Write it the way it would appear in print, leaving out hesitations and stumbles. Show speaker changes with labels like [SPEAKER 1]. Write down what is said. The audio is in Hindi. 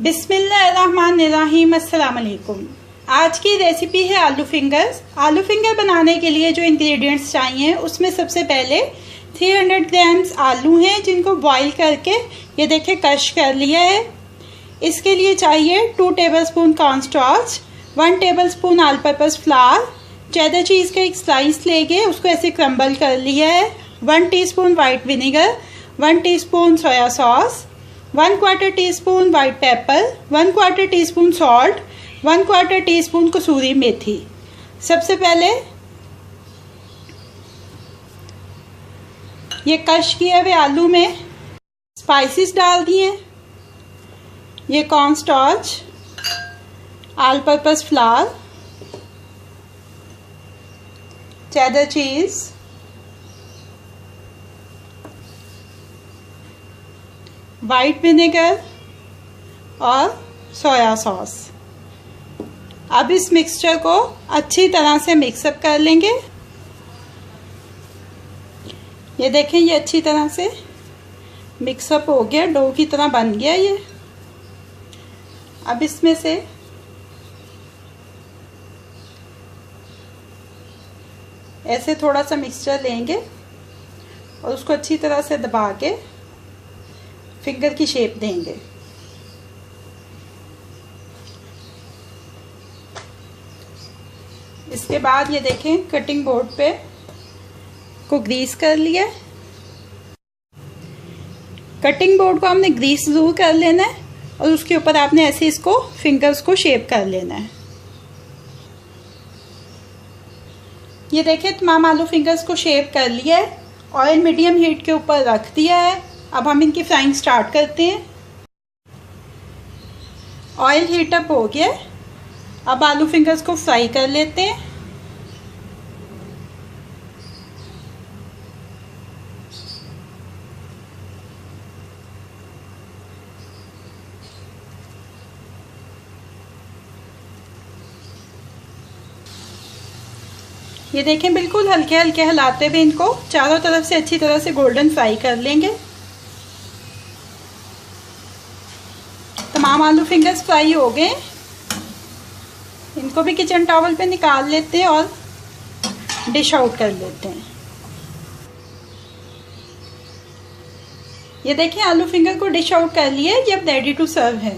[SPEAKER 1] बिस्मिल्लाहिर्रहमानिर्रहीम। अस्सलाम वालेकुम। आज की रेसिपी है आलू फिंगर्स। आलू फिंगर बनाने के लिए जो इंग्रेडिएंट्स चाहिए उसमें सबसे पहले 300 ग्राम्स आलू हैं जिनको बॉईल करके ये देखें क्रश कर लिया है। इसके लिए चाहिए 2 tablespoon cornstarch, 1 tablespoon all purpose flower, cheddar चीज़ का एक स्लाइस लेके उसको ऐसे क्रम्बल कर लिया है, 1 teaspoon white vinegar, 1 teaspoon soya sauce, 1/4 teaspoon white paper, 1/4 teaspoon salt, 1/4 teaspoon कसूरी मेथी। सबसे पहले ये क्रश किए हुए आलू में स्पाइसेस डाल दिए। ये corn starch, all purpose flower, cheddar चीज़, वाइट विनेगर और सोया सॉस। अब इस मिक्सचर को अच्छी तरह से मिक्सअप कर लेंगे। ये देखें ये अच्छी तरह से मिक्सअप हो गया, डो की तरह बन गया ये। अब इसमें से ऐसे थोड़ा सा मिक्सचर लेंगे और उसको अच्छी तरह से दबा के फिंगर की शेप देंगे। इसके बाद ये देखें कटिंग बोर्ड पे को ग्रीस कर लिया। कटिंग बोर्ड को हमने ग्रीस जरूर कर लेना है और उसके ऊपर आपने ऐसे इसको फिंगर्स को शेप कर लेना है। ये देखें तमाम आलू फिंगर्स को शेप कर लिया है। ऑयल मीडियम हीट के ऊपर रख दिया है। अब हम इनकी फ्राइंग स्टार्ट करते हैं। ऑयल हीट अप हो गया। अब आलू फिंगर्स को फ्राई कर लेते हैं। ये देखें बिल्कुल हल्के हल्के हिलाते हुए इनको चारों तरफ से अच्छी तरह से गोल्डन फ्राई कर लेंगे। तमाम आलू फिंगर्स फ्राई हो गए। इनको भी किचन टॉवल पे निकाल लेते हैं और डिश आउट कर लेते हैं। ये देखिए आलू फिंगर को डिश आउट कर लिया। ये अब रेडी टू सर्व है।